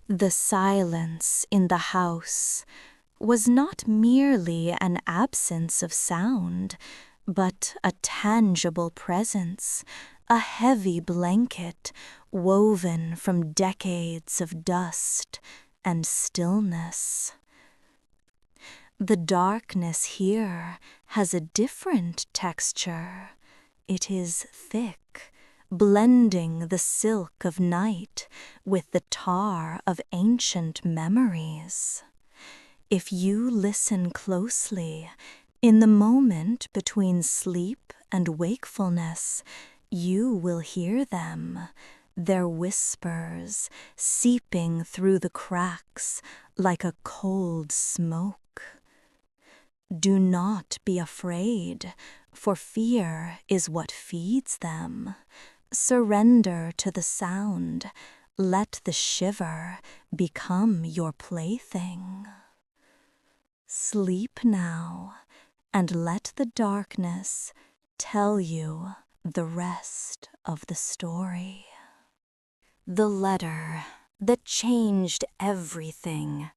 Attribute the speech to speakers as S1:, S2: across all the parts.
S1: The silence in the house was not merely an absence of sound, but a tangible presence, a heavy blanket woven from decades of dust and stillness. The darkness here has a different texture. It is thick, blending the silk of night with the tar of ancient memories. If you listen closely, in the moment between sleep and wakefulness, you will hear them, their whispers seeping through the cracks like a cold smoke. Do not be afraid, for fear is what feeds them. Surrender to the sound. Let the shiver become your plaything. Sleep now, and let the darkness tell you the rest of the story. The letter that changed everything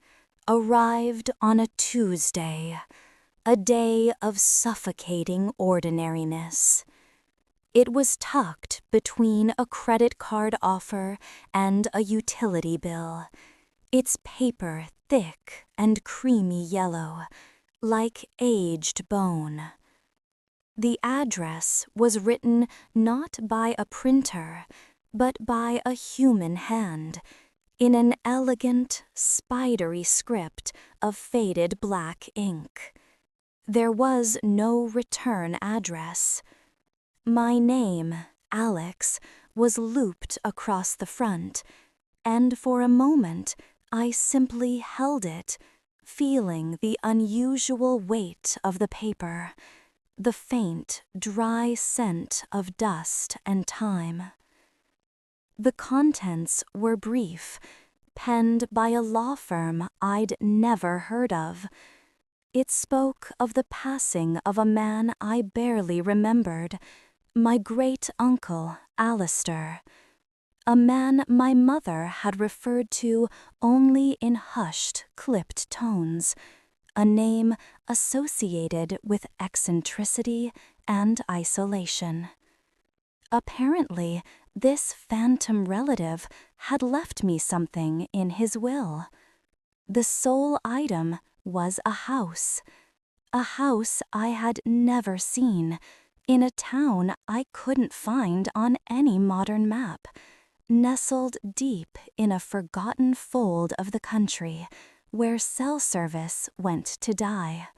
S1: arrived on a Tuesday, a day of suffocating ordinariness. It was tucked between a credit card offer and a utility bill, its paper thick and creamy yellow, like aged bone. The address was written not by a printer, but by a human hand, in an elegant, spidery script of faded black ink. There was no return address. My name, Alex, was looped across the front, and for a moment I simply held it, feeling the unusual weight of the paper, the faint, dry scent of dust and time. The contents were brief, penned by a law firm I'd never heard of. It spoke of the passing of a man I barely remembered, my great-uncle, Alistair, a man my mother had referred to only in hushed, clipped tones, a name associated with eccentricity and isolation. Apparently, this phantom relative had left me something in his will. The sole item was a house I had never seen, in a town I couldn't find on any modern map, nestled deep in a forgotten fold of the country where cell service went to die.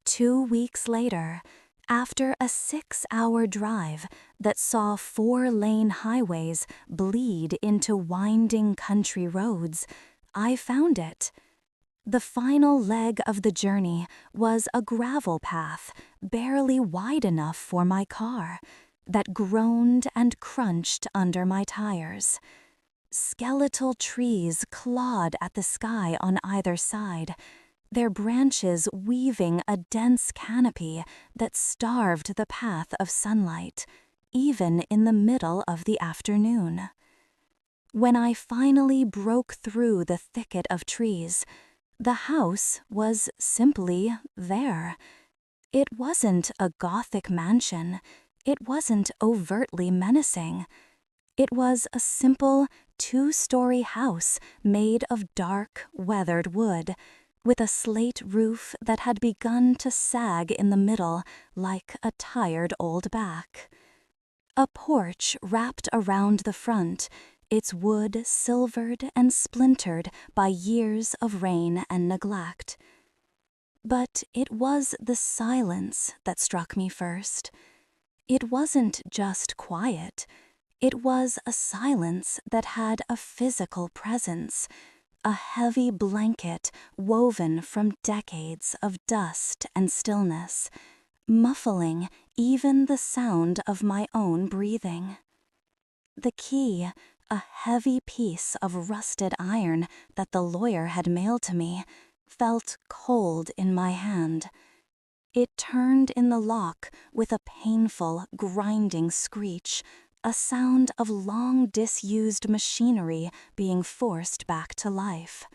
S1: 2 weeks later, after a 6-hour drive that saw 4-lane highways bleed into winding country roads, I found it. The final leg of the journey was a gravel path barely wide enough for my car that groaned and crunched under my tires. Skeletal trees clawed at the sky on either side, their branches weaving a dense canopy that starved the path of sunlight, even in the middle of the afternoon. When I finally broke through the thicket of trees, the house was simply there. It wasn't a Gothic mansion. It wasn't overtly menacing. It was a simple 2-story house made of dark, weathered wood, with a slate roof that had begun to sag in the middle like a tired old back. A porch wrapped around the front, its wood silvered and splintered by years of rain and neglect. But it was the silence that struck me first. It wasn't just quiet. It was a silence that had a physical presence, a heavy blanket woven from decades of dust and stillness, muffling even the sound of my own breathing. The key, a heavy piece of rusted iron that the lawyer had mailed to me, felt cold in my hand. It turned in the lock with a painful, grinding screech, a sound of long disused machinery being forced back to life.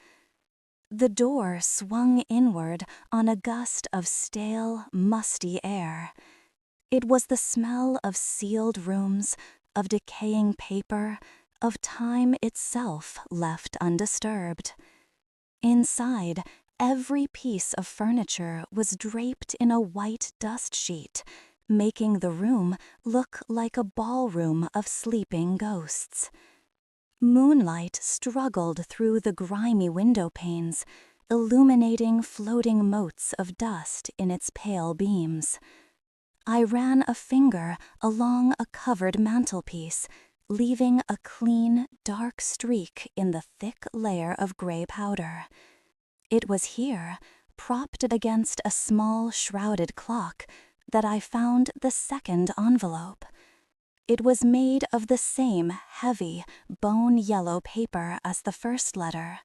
S1: The door swung inward on a gust of stale, musty air. It was the smell of sealed rooms, of decaying paper, of time itself left undisturbed. Inside, every piece of furniture was draped in a white dust sheet, making the room look like a ballroom of sleeping ghosts. Moonlight struggled through the grimy window panes, illuminating floating motes of dust in its pale beams. I ran a finger along a covered mantelpiece, leaving a clean, dark streak in the thick layer of gray powder. It was here, propped against a small shrouded clock, that I found the second envelope. It was made of the same heavy, bone-yellow paper as the first letter.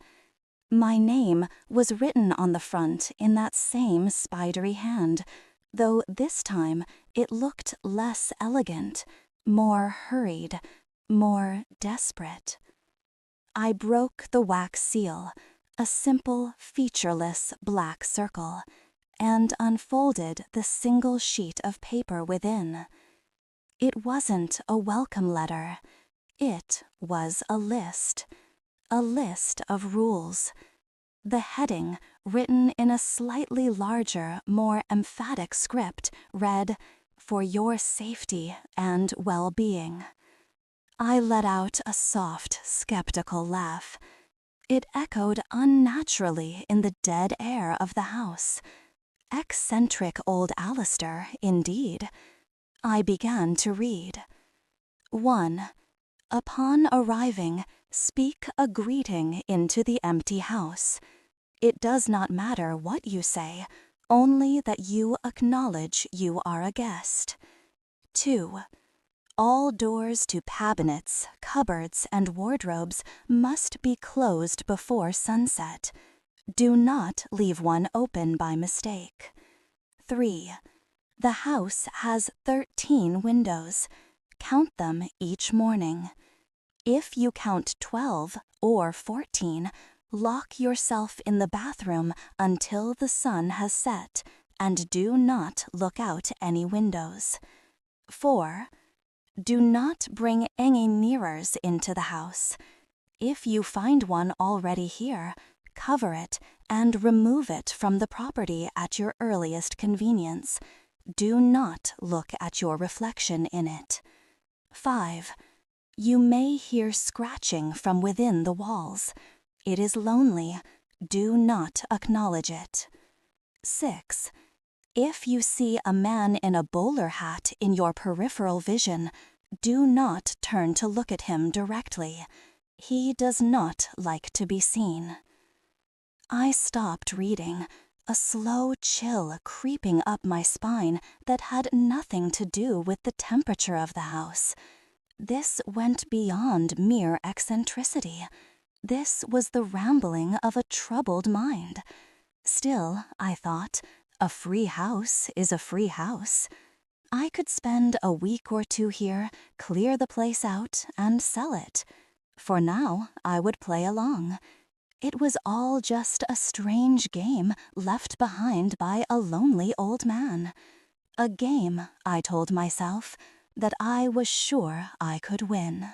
S1: My name was written on the front in that same spidery hand, though this time it looked less elegant, more hurried, more desperate. I broke the wax seal, a simple, featureless black circle, and unfolded the single sheet of paper within. It wasn't a welcome letter. It was a list of rules. The heading, written in a slightly larger, more emphatic script, read, "For your safety and well-being." I let out a soft, skeptical laugh. It echoed unnaturally in the dead air of the house. Eccentric old Alistair, indeed. I began to read. 1. Upon arriving, speak a greeting into the empty house. It does not matter what you say, only that you acknowledge you are a guest. 2. All doors to cabinets, cupboards, and wardrobes must be closed before sunset. Do not leave one open by mistake. 3. The house has 13 windows. Count them each morning. If you count 12 or 14, lock yourself in the bathroom until the sun has set, and do not look out any windows. 4. Do not bring any mirrors into the house. If you find one already here, cover it and remove it from the property at your earliest convenience. Do not look at your reflection in it. 5. You may hear scratching from within the walls. It is lonely. Do not acknowledge it. 6. If you see a man in a bowler hat in your peripheral vision, do not turn to look at him directly. He does not like to be seen. I stopped reading, a slow chill creeping up my spine that had nothing to do with the temperature of the house. This went beyond mere eccentricity. This was the rambling of a troubled mind. Still, I thought, a free house is a free house. I could spend a week or two here, clear the place out, and sell it. For now, I would play along. It was all just a strange game left behind by a lonely old man. A game, I told myself, that I was sure I could win.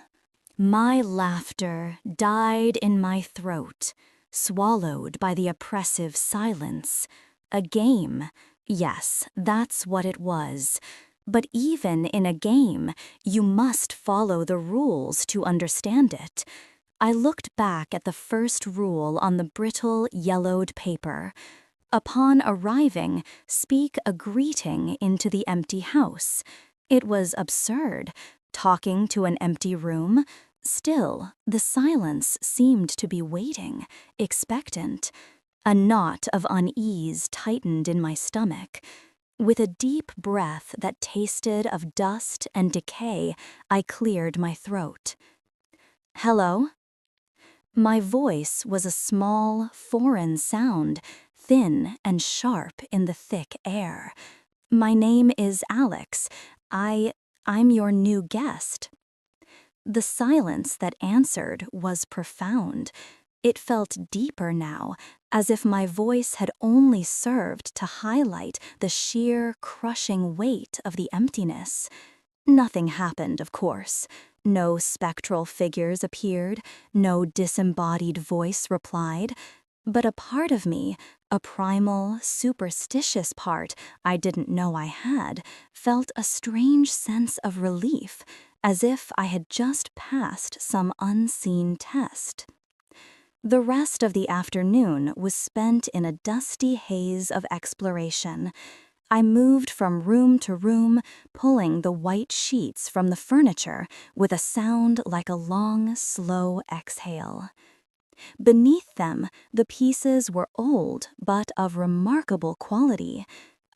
S1: My laughter died in my throat, swallowed by the oppressive silence. A game, yes, that's what it was. But even in a game, you must follow the rules to understand it. I looked back at the first rule on the brittle, yellowed paper. Upon arriving, speak a greeting into the empty house. It was absurd, talking to an empty room. Still, the silence seemed to be waiting, expectant. A knot of unease tightened in my stomach. With a deep breath that tasted of dust and decay, I cleared my throat. Hello? My voice was a small, foreign sound, thin and sharp in the thick air. My name is Alex. I'm your new guest. The silence that answered was profound. It felt deeper now, as if my voice had only served to highlight the sheer, crushing weight of the emptiness. Nothing happened, of course. No spectral figures appeared, no disembodied voice replied. But a part of me, a primal, superstitious part I didn't know I had, felt a strange sense of relief, as if I had just passed some unseen test. The rest of the afternoon was spent in a dusty haze of exploration. I moved from room to room, pulling the white sheets from the furniture with a sound like a long, slow exhale. Beneath them, the pieces were old but of remarkable quality.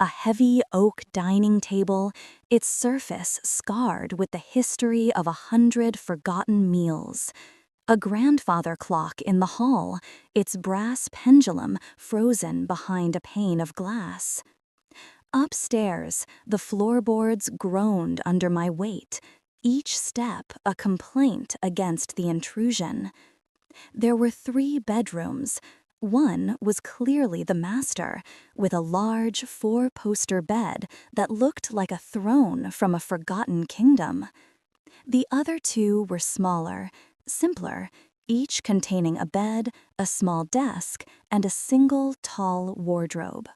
S1: A heavy oak dining table, its surface scarred with the history of 100 forgotten meals. A grandfather clock in the hall, its brass pendulum frozen behind a pane of glass. Upstairs, the floorboards groaned under my weight, each step a complaint against the intrusion. There were 3 bedrooms. One was clearly the master, with a large 4-poster bed that looked like a throne from a forgotten kingdom. The other 2 were smaller, simpler, each containing a bed, a small desk, and a single tall wardrobe.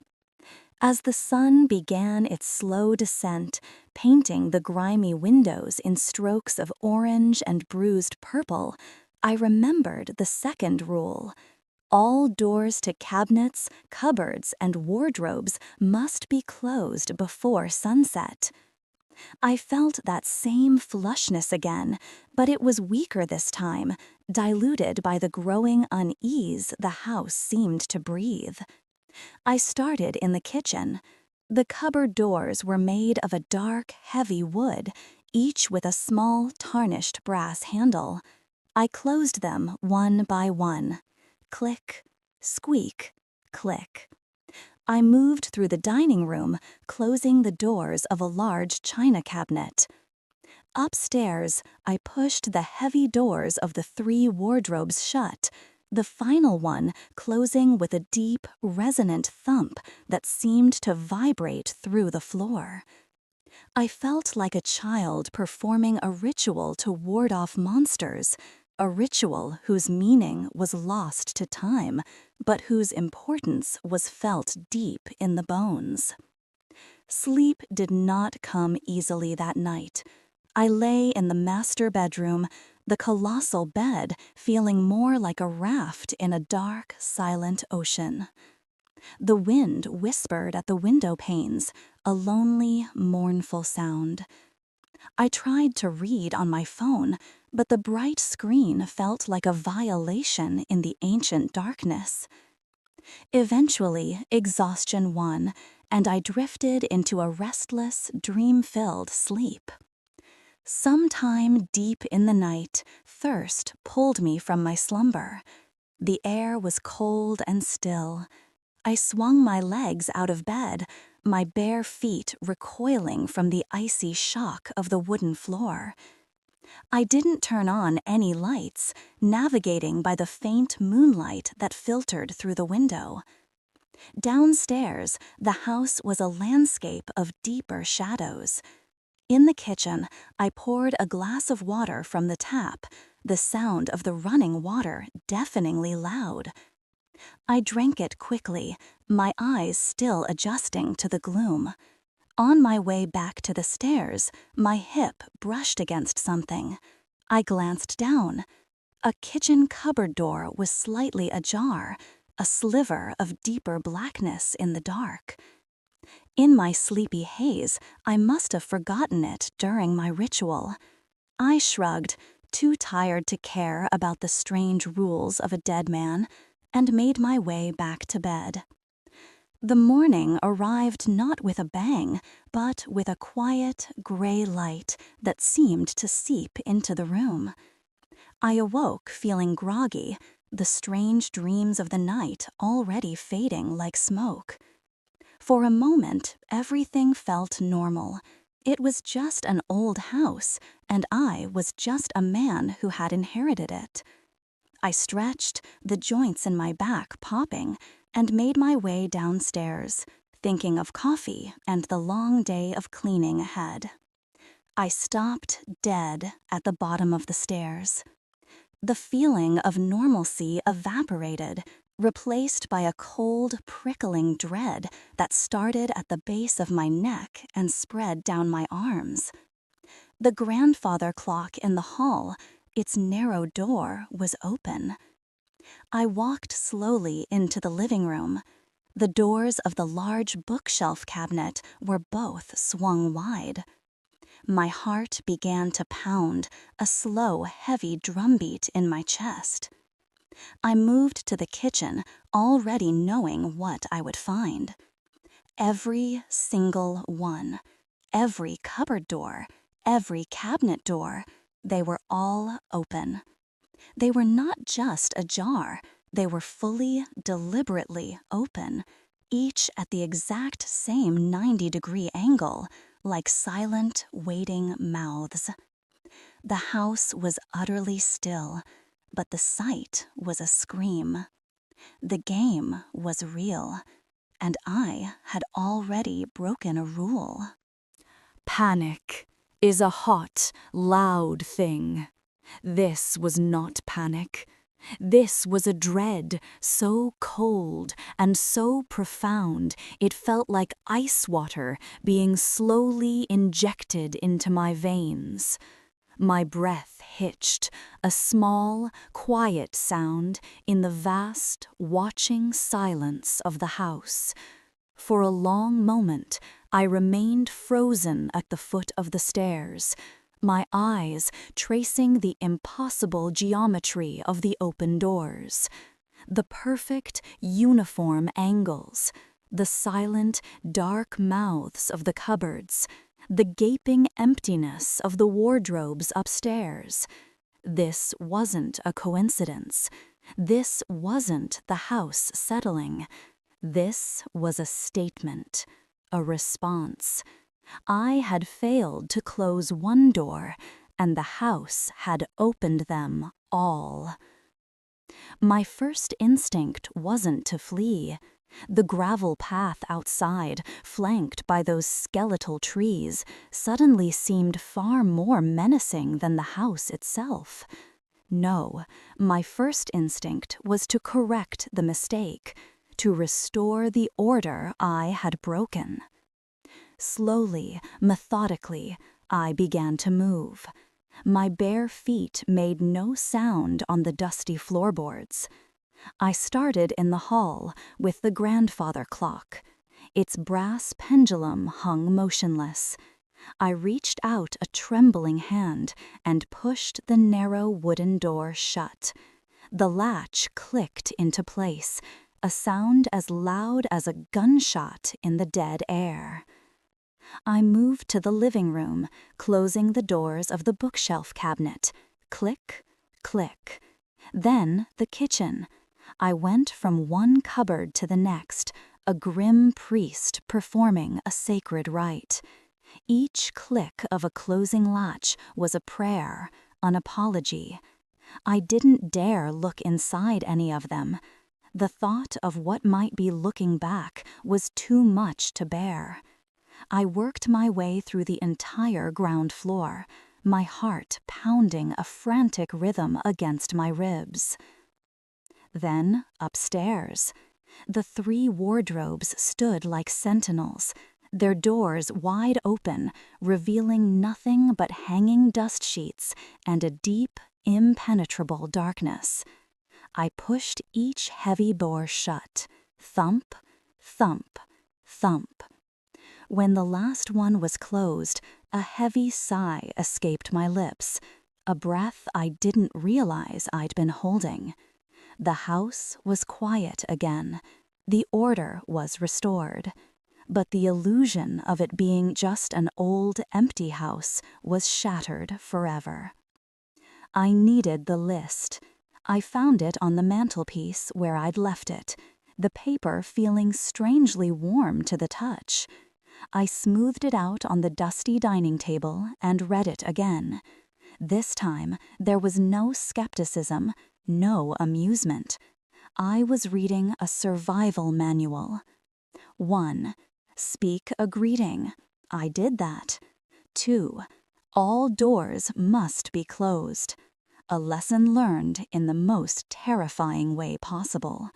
S1: As the sun began its slow descent, painting the grimy windows in strokes of orange and bruised purple, I remembered the second rule. All doors to cabinets, cupboards, and wardrobes must be closed before sunset. I felt that same flushness again, but it was weaker this time, diluted by the growing unease the house seemed to breathe. I started in the kitchen. The cupboard doors were made of a dark, heavy wood, each with a small, tarnished brass handle. I closed them one by one. Click, squeak, click. I moved through the dining room, closing the doors of a large china cabinet. Upstairs, I pushed the heavy doors of the 3 wardrobes shut, the final one closing with a deep, resonant thump that seemed to vibrate through the floor. I felt like a child performing a ritual to ward off monsters, a ritual whose meaning was lost to time, but whose importance was felt deep in the bones. Sleep did not come easily that night. I lay in the master bedroom, the colossal bed feeling more like a raft in a dark, silent ocean. The wind whispered at the window panes, a lonely, mournful sound. I tried to read on my phone, but the bright screen felt like a violation in the ancient darkness. Eventually, exhaustion won, and I drifted into a restless, dream-filled sleep. Sometime deep in the night, thirst pulled me from my slumber. The air was cold and still. I swung my legs out of bed, my bare feet recoiling from the icy shock of the wooden floor. I didn't turn on any lights, navigating by the faint moonlight that filtered through the window. Downstairs, the house was a landscape of deeper shadows. In the kitchen, I poured a glass of water from the tap, the sound of the running water deafeningly loud. I drank it quickly, my eyes still adjusting to the gloom. On my way back to the stairs, my hip brushed against something. I glanced down. A kitchen cupboard door was slightly ajar, a sliver of deeper blackness in the dark. In my sleepy haze, I must have forgotten it during my ritual. I shrugged, too tired to care about the strange rules of a dead man, and made my way back to bed. The morning arrived not with a bang, but with a quiet, gray light that seemed to seep into the room. I awoke feeling groggy, the strange dreams of the night already fading like smoke. For a moment, everything felt normal. It was just an old house, and I was just a man who had inherited it. I stretched, the joints in my back popping, and made my way downstairs, thinking of coffee and the long day of cleaning ahead. I stopped dead at the bottom of the stairs. The feeling of normalcy evaporated, replaced by a cold, prickling dread that started at the base of my neck and spread down my arms. The grandfather clock in the hall, its narrow door, was open. I walked slowly into the living room. The doors of the large bookshelf cabinet were both swung wide. My heart began to pound, a slow, heavy drumbeat in my chest. I moved to the kitchen, already knowing what I would find. Every single one, every cupboard door, every cabinet door, they were all open. They were not just ajar, they were fully, deliberately open, each at the exact same 90-degree angle, like silent, waiting mouths. The house was utterly still, but the sight was a scream. The game was real, and I had already broken a rule.
S2: Panic is a hot, loud thing. This was not panic. This was a dread so cold and so profound it felt like ice water being slowly injected into my veins. My breath hitched, a small, quiet sound in the vast, watching silence of the house. For a long moment, I remained frozen at the foot of the stairs, my eyes tracing the impossible geometry of the open doors, the perfect, uniform angles, the silent, dark mouths of the cupboards, the gaping emptiness of the wardrobes upstairs. This wasn't a coincidence. This wasn't the house settling. This was a statement, a response. I had failed to close one door, and the house had opened them all. My first instinct wasn't to flee. The gravel path outside, flanked by those skeletal trees, suddenly seemed far more menacing than the house itself. No, my first instinct was to correct the mistake, to restore the order I had broken. Slowly, methodically, I began to move. My bare feet made no sound on the dusty floorboards. I started in the hall with the grandfather clock. Its brass pendulum hung motionless. I reached out a trembling hand and pushed the narrow wooden door shut. The latch clicked into place, a sound as loud as a gunshot in the dead air. I moved to the living room, closing the doors of the bookshelf cabinet. Click, click. Then the kitchen. I went from one cupboard to the next, a grim priest performing a sacred rite. Each click of a closing latch was a prayer, an apology. I didn't dare look inside any of them. The thought of what might be looking back was too much to bear. I worked my way through the entire ground floor, my heart pounding a frantic rhythm against my ribs. Then, upstairs, the 3 wardrobes stood like sentinels, their doors wide open, revealing nothing but hanging dust sheets and a deep, impenetrable darkness. I pushed each heavy door shut. Thump, thump, thump. When the last one was closed, a heavy sigh escaped my lips, a breath I didn't realize I'd been holding. The house was quiet again. The order was restored. But the illusion of it being just an old, empty house was shattered forever. I needed the list. I found it on the mantelpiece where I'd left it, the paper feeling strangely warm to the touch. I smoothed it out on the dusty dining table and read it again. This time, there was no skepticism, no amusement. I was reading a survival manual. 1. Speak a greeting. I did that. 2. All doors must be closed. A lesson learned in the most terrifying way possible.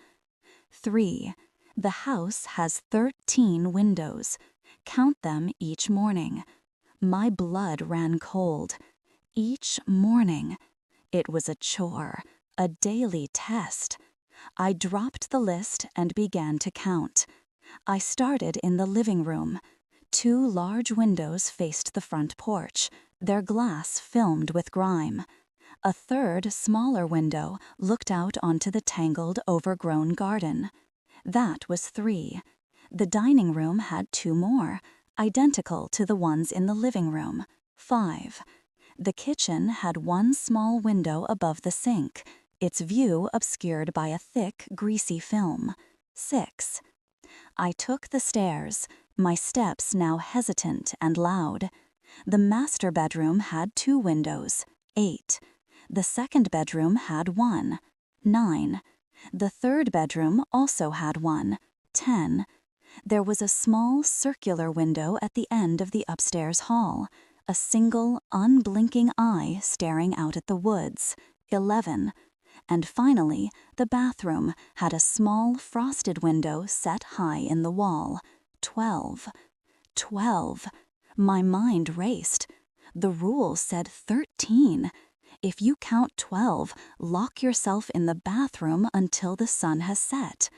S2: 3. The house has 13 windows. Count them each morning. My blood ran cold. Each morning. It was a chore, a daily test. I dropped the list and began to count. I started in the living room. 2 large windows faced the front porch, their glass filmed with grime. A third, smaller window looked out onto the tangled, overgrown garden. That was 3. The dining room had 2 more, identical to the ones in the living room. 5. The kitchen had 1 small window above the sink, its view obscured by a thick, greasy film. 6. I took the stairs, my steps now hesitant and loud. The master bedroom had 2 windows. 8. The second bedroom had 1. 9. The third bedroom also had 1. 10. There was a small circular window at the end of the upstairs hall, a single, unblinking eye staring out at the woods. 11. And finally, the bathroom had a small frosted window set high in the wall. 12. 12. My mind raced. The rule said 13. If you count 12, lock yourself in the bathroom until the sun has set.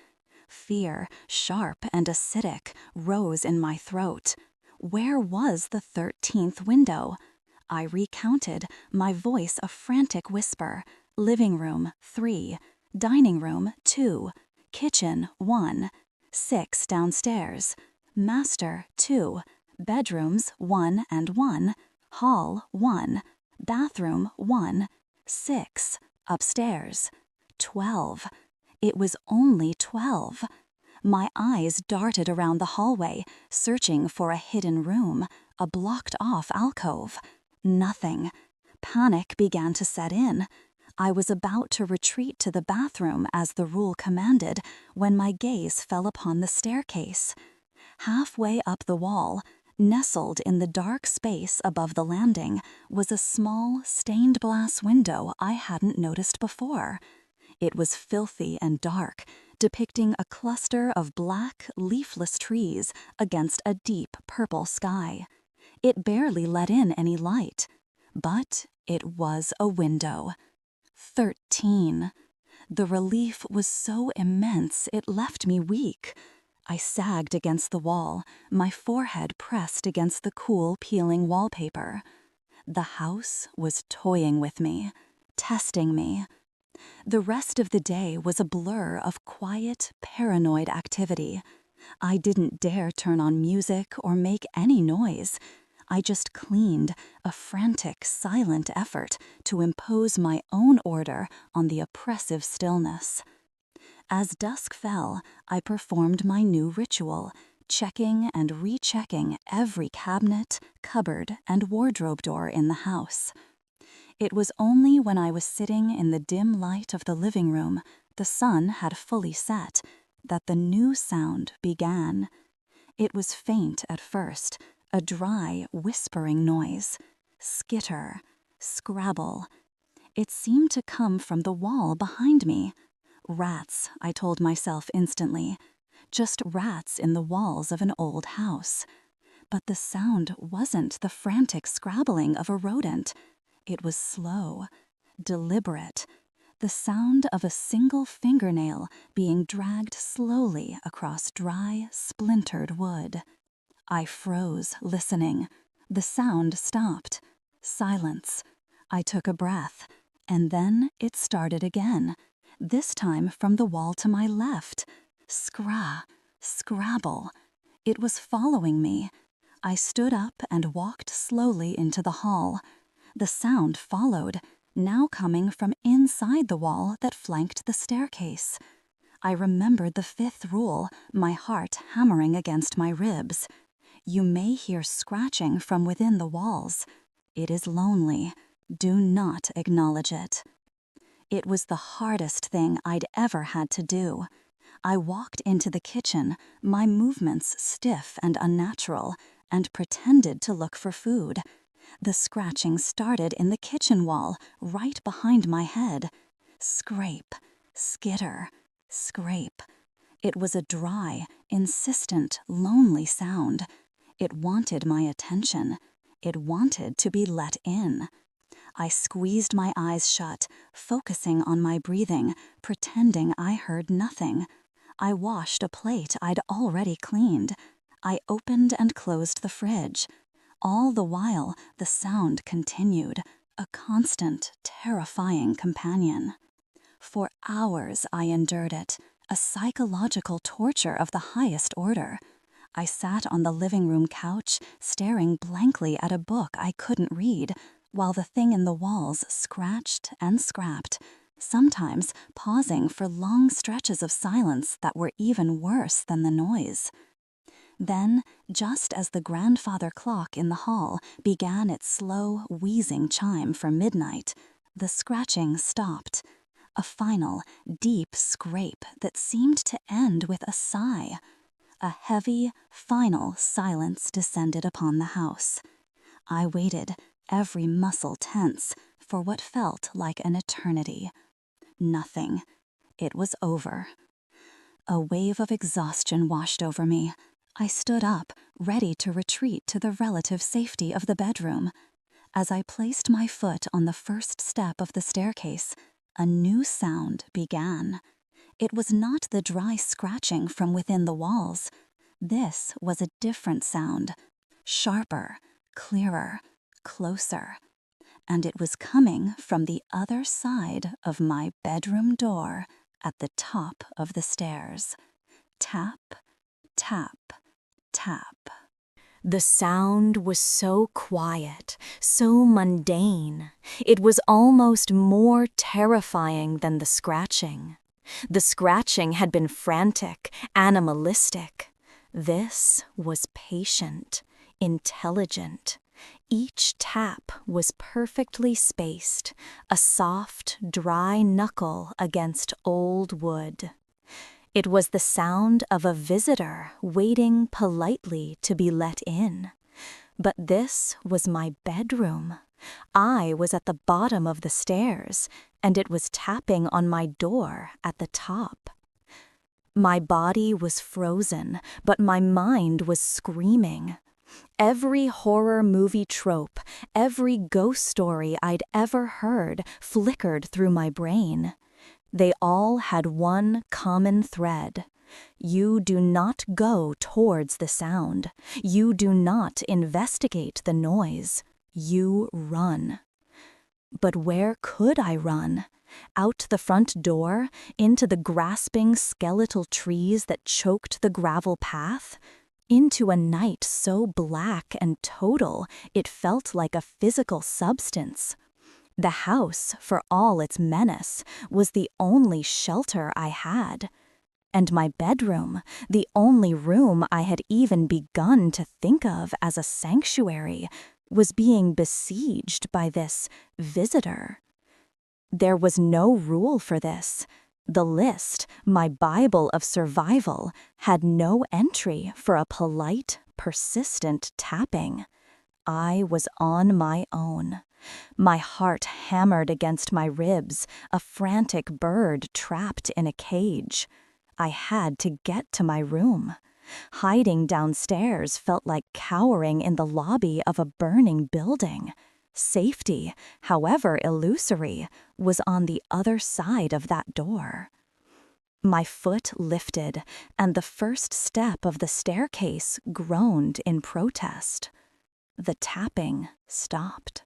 S2: Fear, sharp and acidic, rose in my throat. Where was the 13th window? I recounted, my voice a frantic whisper. Living room, 3. Dining room, 2. Kitchen, 1. 6 downstairs. Master, 2. Bedrooms, 1 and 1. Hall, 1. Bathroom, 1. 6. Upstairs. 12. It was only 12. My eyes darted around the hallway, searching for a hidden room, a blocked-off alcove. Nothing. Panic began to set in. I was about to retreat to the bathroom as the rule commanded when my gaze fell upon the staircase. Halfway up the wall, nestled in the dark space above the landing, was a small, stained glass window I hadn't noticed before. It was filthy and dark, depicting a cluster of black, leafless trees against a deep purple sky. It barely let in any light, but it was a window. 13. The relief was so immense it left me weak. I sagged against the wall, my forehead pressed against the cool, peeling wallpaper. The house was toying with me, testing me. The rest of the day was a blur of quiet, paranoid activity. I didn't dare turn on music or make any noise. I just cleaned, a frantic, silent effort to impose my own order on the oppressive stillness. As dusk fell, I performed my new ritual, checking and rechecking every cabinet, cupboard, and wardrobe door in the house. It was only when I was sitting in the dim light of the living room, the sun had fully set, that the new sound began. It was faint at first, a dry, whispering noise. Skitter, scrabble. It seemed to come from the wall behind me. Rats, I told myself instantly. Just rats in the walls of an old house. But the sound wasn't the frantic scrabbling of a rodent. It was slow, deliberate. The sound of a single fingernail being dragged slowly across dry, splintered wood. I froze, listening. The sound stopped. Silence. I took a breath, and then it started again, this time from the wall to my left. Scrabble. It was following me. I stood up and walked slowly into the hall. The sound followed, now coming from inside the wall that flanked the staircase. I remembered the 5th rule, my heart hammering against my ribs.
S1: You may hear scratching from within the walls. It is lonely. Do not acknowledge it. It was the hardest thing I'd ever had to do. I walked into the kitchen, my movements stiff and unnatural, and pretended to look for food. The scratching started in the kitchen wall, right behind my head. Scrape, skitter, scrape. It was a dry, insistent, lonely sound. It wanted my attention. It wanted to be let in. I squeezed my eyes shut, focusing on my breathing, pretending I heard nothing. I washed a plate I'd already cleaned. I opened and closed the fridge. All the while, the sound continued, a constant, terrifying companion. For hours I endured it, a psychological torture of the highest order. I sat on the living room couch, staring blankly at a book I couldn't read, while the thing in the walls scratched and scrapped, sometimes pausing for long stretches of silence that were even worse than the noise. Then, just as the grandfather clock in the hall began its slow, wheezing chime for midnight, the scratching stopped. A final, deep scrape that seemed to end with a sigh. A heavy, final silence descended upon the house. I waited, every muscle tense, for what felt like an eternity. Nothing. It was over. A wave of exhaustion washed over me. I stood up, ready to retreat to the relative safety of the bedroom. As I placed my foot on the first step of the staircase, a new sound began. It was not the dry scratching from within the walls. This was a different sound, sharper, clearer, closer. And it was coming from the other side of my bedroom door at the top of the stairs. Tap, tap, tap.
S2: The sound was so quiet, so mundane. It was almost more terrifying than the scratching. The scratching had been frantic, animalistic. This was patient, intelligent. Each tap was perfectly spaced, a soft, dry knuckle against old wood. It was the sound of a visitor waiting politely to be let in. But this was my bedroom. I was at the bottom of the stairs, and it was tapping on my door at the top. My body was frozen, but my mind was screaming. Every horror movie trope, every ghost story I'd ever heard flickered through my brain. They all had one common thread. You do not go towards the sound. You do not investigate the noise. You run. But where could I run? Out the front door? Into the grasping skeletal trees that choked the gravel path? Into a night so black and total it felt like a physical substance. The house, for all its menace, was the only shelter I had. And my bedroom, the only room I had even begun to think of as a sanctuary, was being besieged by this visitor. There was no rule for this. The list, my Bible of survival, had no entry for a polite, persistent tapping. I was on my own. My heart hammered against my ribs, a frantic bird trapped in a cage. I had to get to my room. Hiding downstairs felt like cowering in the lobby of a burning building. Safety, however illusory, was on the other side of that door. My foot lifted, and the first step of the staircase groaned in protest. The tapping stopped.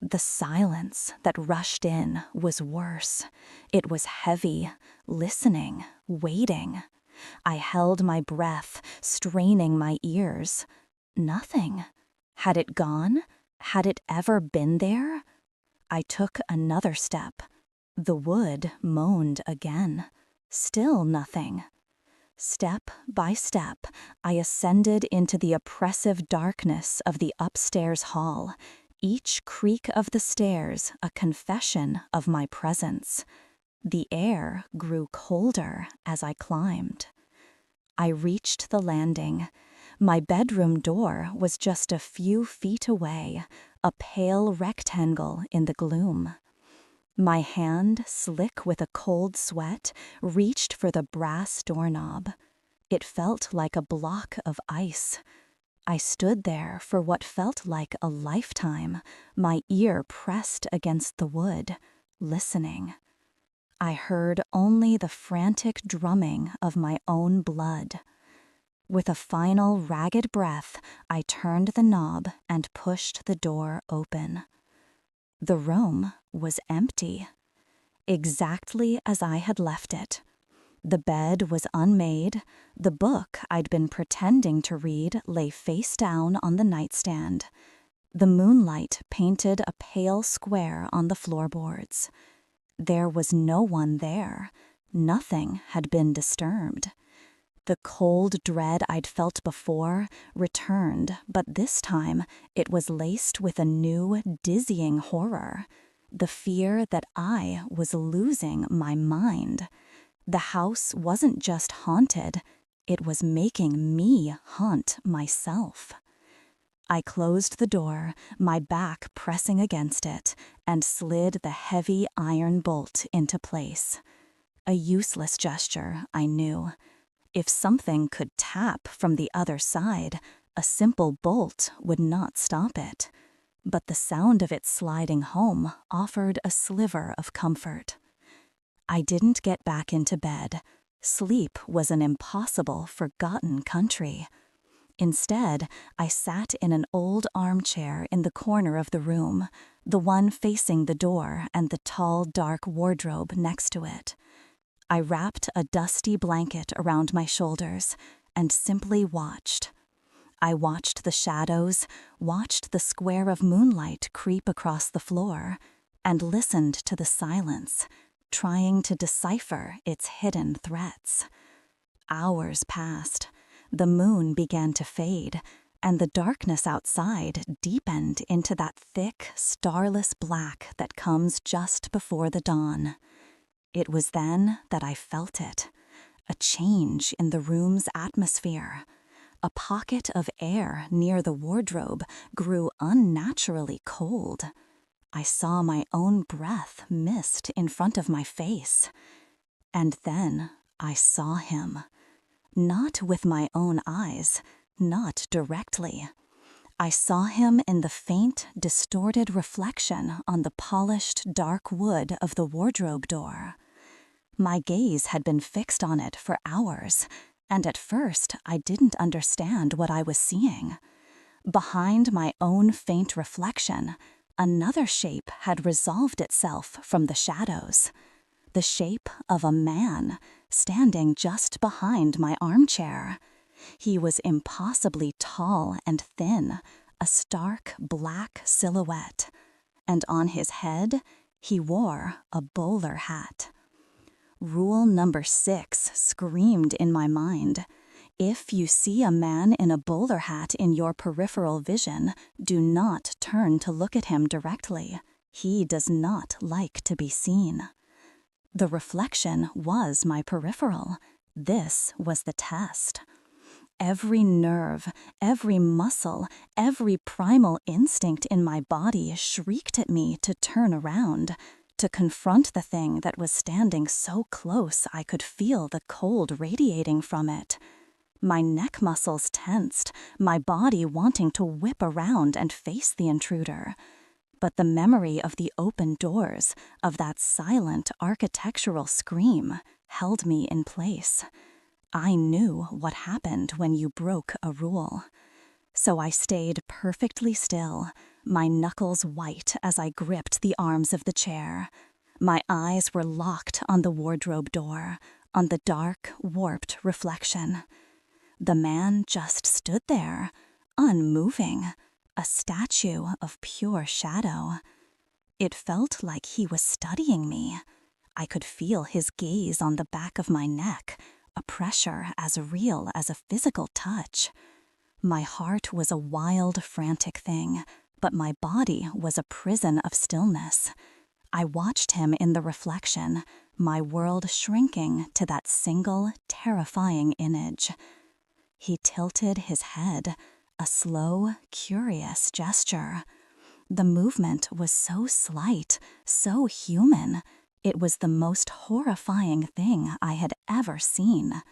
S2: The silence that rushed in was worse. It was heavy, listening, waiting. I held my breath, straining my ears. Nothing. Had it gone? Had it ever been there? I took another step. The wood moaned again. Still nothing.
S1: Step by step, I ascended into the oppressive darkness of the upstairs hall, each creak of the stairs a confession of my presence. The air grew colder as I climbed. I reached the landing. My bedroom door was just a few feet away, a pale rectangle in the gloom. My hand, slick with a cold sweat, reached for the brass doorknob. It felt like a block of ice. I stood there for what felt like a lifetime, my ear pressed against the wood, listening. I heard only the frantic drumming of my own blood. With a final ragged breath, I turned the knob and pushed the door open. The room was empty, exactly as I had left it. The bed was unmade. The book I'd been pretending to read lay face down on the nightstand. The moonlight painted a pale square on the floorboards. There was no one there. Nothing had been disturbed. The cold dread I'd felt before returned, but this time it was laced with a new, dizzying horror. The fear that I was losing my mind. The house wasn't just haunted, it was making me haunt myself. I closed the door, my back pressing against it, and slid the heavy iron bolt into place. A useless gesture, I knew. If something could tap from the other side, a simple bolt would not stop it. But the sound of it sliding home offered a sliver of comfort. I didn't get back into bed. Sleep was an impossible, forgotten country. Instead, I sat in an old armchair in the corner of the room, the one facing the door and the tall, dark wardrobe next to it. I wrapped a dusty blanket around my shoulders and simply watched. I watched the shadows, watched the square of moonlight creep across the floor, and listened to the silence, trying to decipher its hidden threats. Hours passed. The moon began to fade, and the darkness outside deepened into that thick, starless black that comes just before the dawn. It was then that I felt it, a change in the room's atmosphere. A pocket of air near the wardrobe grew unnaturally cold. I saw my own breath mist in front of my face. And then I saw him. Not with my own eyes, not directly. I saw him in the faint, distorted reflection on the polished, dark wood of the wardrobe door. My gaze had been fixed on it for hours, and at first I didn't understand what I was seeing. Behind my own faint reflection, another shape had resolved itself from the shadows. The shape of a man, standing just behind my armchair. He was impossibly tall and thin, a stark black silhouette, and on his head he wore a bowler hat. Rule number 6 screamed in my mind. If you see a man in a bowler hat in your peripheral vision, do not turn to look at him directly. He does not like to be seen. The reflection was my peripheral. This was the test. Every nerve, every muscle, every primal instinct in my body shrieked at me to turn around, to confront the thing that was standing so close I could feel the cold radiating from it. My neck muscles tensed, my body wanting to whip around and face the intruder. But the memory of the open doors, of that silent architectural scream, held me in place. I knew what happened when you broke a rule. So I stayed perfectly still, my knuckles white as I gripped the arms of the chair. My eyes were locked on the wardrobe door, on the dark, warped reflection. The man just stood there, unmoving, a statue of pure shadow. It felt like he was studying me. I could feel his gaze on the back of my neck, a pressure as real as a physical touch. My heart was a wild, frantic thing, but my body was a prison of stillness. I watched him in the reflection, my world shrinking to that single, terrifying image. He tilted his head, a slow, curious gesture. The movement was so slight, so human. It was the most horrifying thing I had ever seen.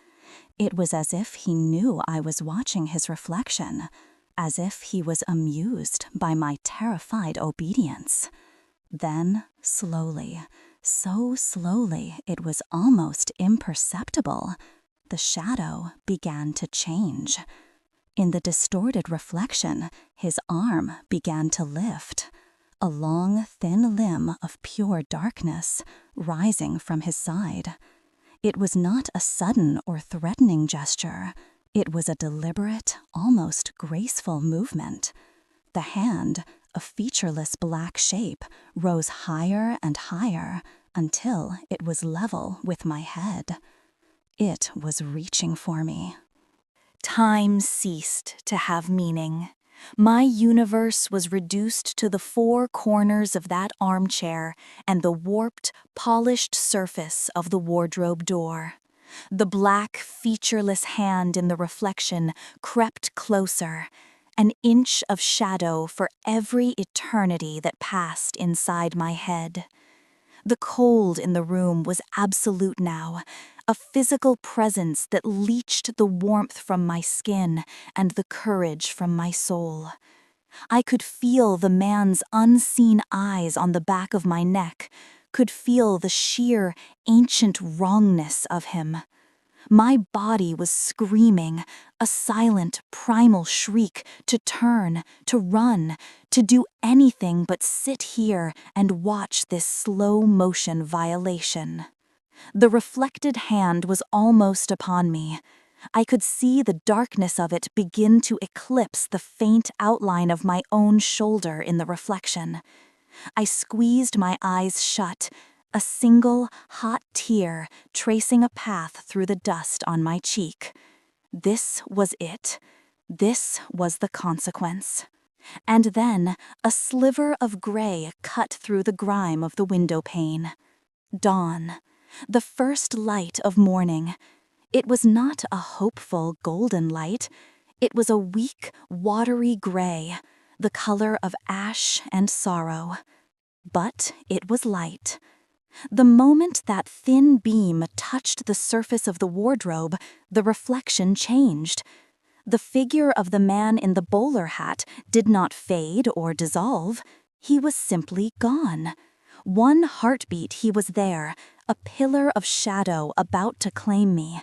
S1: It was as if he knew I was watching his reflection, as if he was amused by my terrified obedience. Then, slowly, so slowly it was almost imperceptible, the shadow began to change. In the distorted reflection, his arm began to lift, a long, thin limb of pure darkness rising from his side. It was not a sudden or threatening gesture. It was a deliberate, almost graceful movement. The hand, a featureless black shape, rose higher and higher until it was level with my head. It was reaching for me.
S2: Time ceased to have meaning. My universe was reduced to the four corners of that armchair and the warped, polished surface of the wardrobe door. The black, featureless hand in the reflection crept closer, an inch of shadow for every eternity that passed inside my head. The cold in the room was absolute now, a physical presence that leached the warmth from my skin and the courage from my soul. I could feel the man's unseen eyes on the back of my neck, could feel the sheer, ancient wrongness of him. My body was screaming, a silent, primal shriek to turn, to run, to do anything but sit here and watch this slow-motion violation. The reflected hand was almost upon me. I could see the darkness of it begin to eclipse the faint outline of my own shoulder in the reflection. I squeezed my eyes shut, a single, hot tear tracing a path through the dust on my cheek. This was it. This was the consequence. And then a sliver of gray cut through the grime of the window pane. Dawn. The first light of morning. It was not a hopeful golden light. It was a weak, watery gray, the color of ash and sorrow. But it was light. The moment that thin beam touched the surface of the wardrobe, the reflection changed. The figure of the man in the bowler hat did not fade or dissolve. He was simply gone. One heartbeat he was there, a pillar of shadow about to claim me.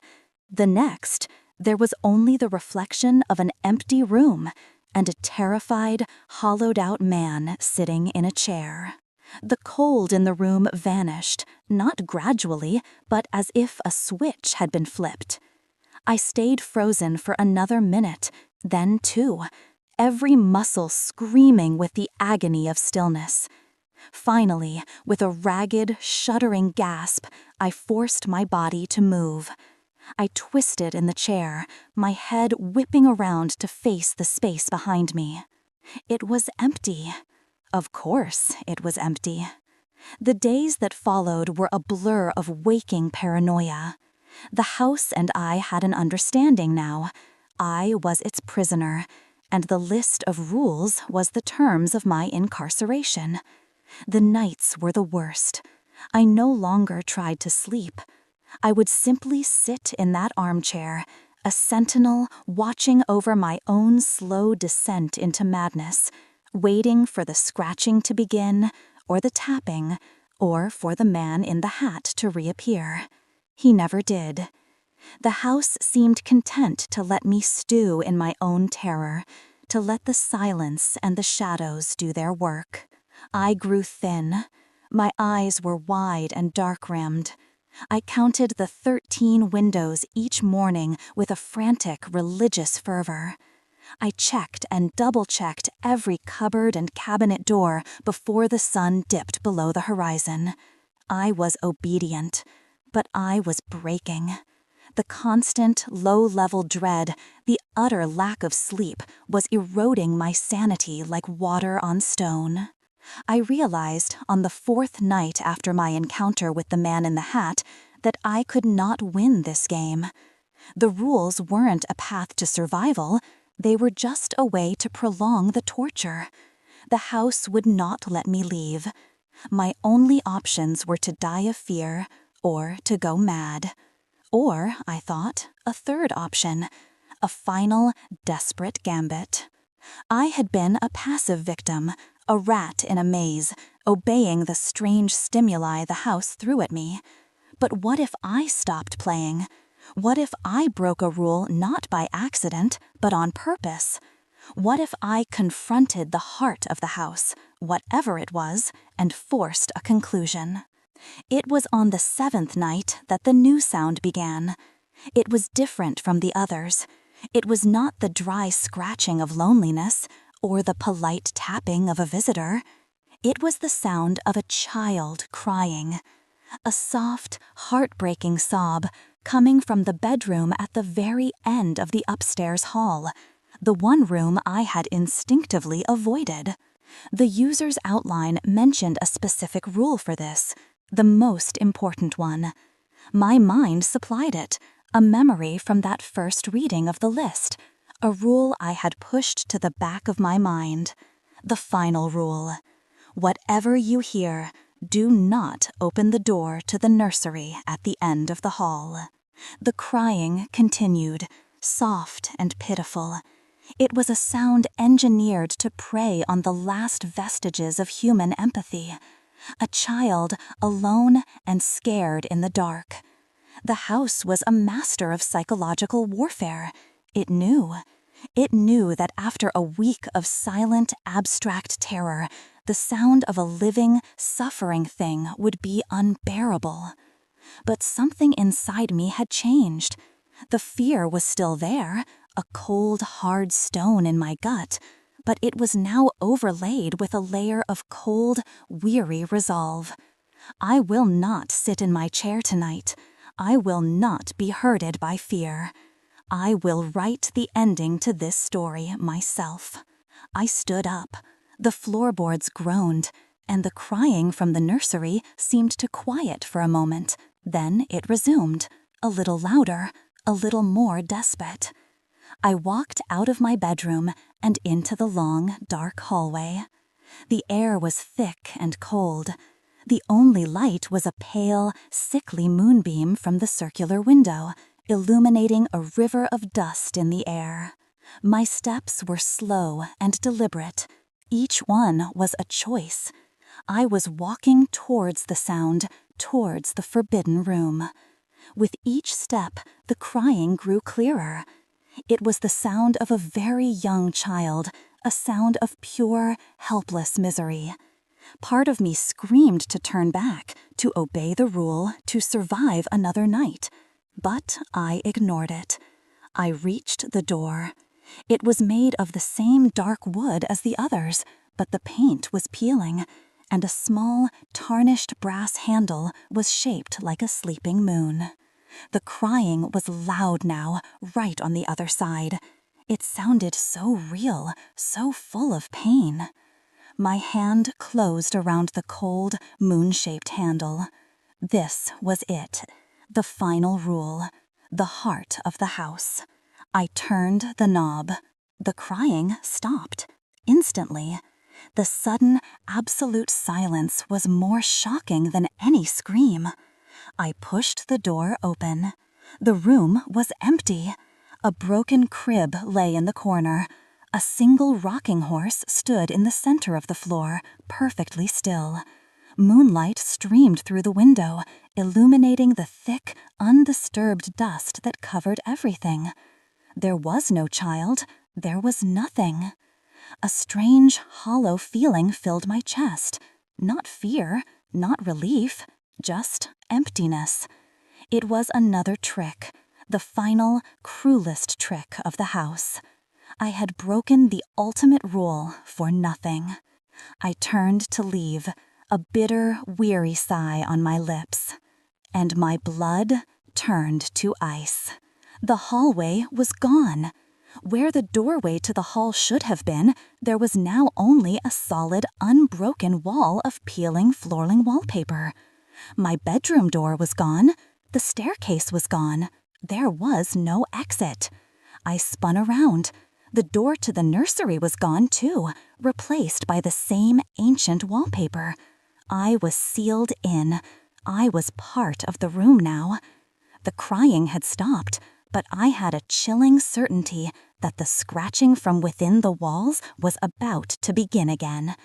S2: The next, there was only the reflection of an empty room and a terrified, hollowed-out man sitting in a chair. The cold in the room vanished, not gradually, but as if a switch had been flipped. I stayed frozen for another minute, then two, every muscle screaming with the agony of stillness. Finally, with a ragged, shuddering gasp, I forced my body to move. I twisted in the chair, my head whipping around to face the space behind me. It was empty. Of course, it was empty. The days that followed were a blur of waking paranoia. The house and I had an understanding now. I was its prisoner, and the list of rules was the terms of my incarceration. The nights were the worst. I no longer tried to sleep. I would simply sit in that armchair, a sentinel watching over my own slow descent into madness, waiting for the scratching to begin, or the tapping, or for the man in the hat to reappear. He never did. The house seemed content to let me stew in my own terror, to let the silence and the shadows do their work. I grew thin. My eyes were wide and dark-rimmed. I counted the 13 windows each morning with a frantic, religious fervor. I checked and double-checked every cupboard and cabinet door before the sun dipped below the horizon. I was obedient, but I was breaking.
S1: The constant, low-level dread, the utter lack of sleep, was eroding my sanity like water on stone. I realized, on the 4th night after my encounter with the man in the hat, that I could not win this game. The rules weren't a path to survival, they were just a way to prolong the torture. The house would not let me leave. My only options were to die of fear or to go mad. Or, I thought, a third option, a final, desperate gambit. I had been a passive victim, a rat in a maze, obeying the strange stimuli the house threw at me. But what if I stopped playing? What if I broke a rule not by accident, but on purpose? What if I confronted the heart of the house, whatever it was, and forced a conclusion? It was on the 7th night that the new sound began. It was different from the others. It was not the dry scratching of loneliness or the polite tapping of a visitor. It was the sound of a child crying. A soft, heartbreaking sob coming from the bedroom at the very end of the upstairs hall, the one room I had instinctively avoided. The user's outline mentioned a specific rule for this, the most important one. My mind supplied it, a memory from that first reading of the list, a rule I had pushed to the back of my mind. The final rule. Whatever you hear, do not open the door to the nursery at the end of the hall. The crying continued, soft and pitiful. It was a sound engineered to prey on the last vestiges of human empathy. A child alone and scared in the dark. The house was a master of psychological warfare. It knew that after a week of silent, abstract terror, the sound of a living, suffering thing would be unbearable. But something inside me had changed. The fear was still there, a cold, hard stone in my gut, but it was now overlaid with a layer of cold, weary resolve. I will not sit in my chair tonight. I will not be herded by fear. I will write the ending to this story myself. I stood up. The floorboards groaned, and the crying from the nursery seemed to quiet for a moment. Then it resumed, a little louder, a little more despot. I walked out of my bedroom and into the long, dark hallway. The air was thick and cold. The only light was a pale, sickly moonbeam from the circular window, illuminating a river of dust in the air. My steps were slow and deliberate. Each one was a choice. I was walking towards the sound, towards the forbidden room. With each step, the crying grew clearer. It was the sound of a very young child, a sound of pure, helpless misery. Part of me screamed to turn back, to obey the rule, to survive another night. But I ignored it. I reached the door. It was made of the same dark wood as the others, but the paint was peeling, and a small, tarnished brass handle was shaped like a sleeping moon. The crying was loud now, right on the other side. It sounded so real, so full of pain. My hand closed around the cold, moon-shaped handle. This was it, the final rule, the heart of the house. I turned the knob. The crying stopped, instantly. The sudden, absolute silence was more shocking than any scream. I pushed the door open. The room was empty. A broken crib lay in the corner. A single rocking horse stood in the center of the floor, perfectly still. Moonlight streamed through the window, illuminating the thick, undisturbed dust that covered everything. There was no child. There was nothing. A strange, hollow feeling filled my chest. Not fear, not relief, just emptiness. It was another trick, the final, cruelest trick of the house. I had broken the ultimate rule for nothing. I turned to leave, a bitter, weary sigh on my lips. And my blood turned to ice. The hallway was gone. Where the doorway to the hall should have been, there was now only a solid, unbroken wall of peeling flooring wallpaper. My bedroom door was gone. The staircase was gone. There was no exit. I spun around. The door to the nursery was gone too, replaced by the same ancient wallpaper. I was sealed in. I was part of the room now. The crying had stopped, but I had a chilling certainty that the scratching from within the walls was about to begin again.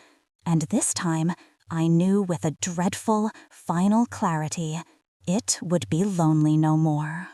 S1: And this time, I knew with a dreadful, final clarity, it would be lonely no more.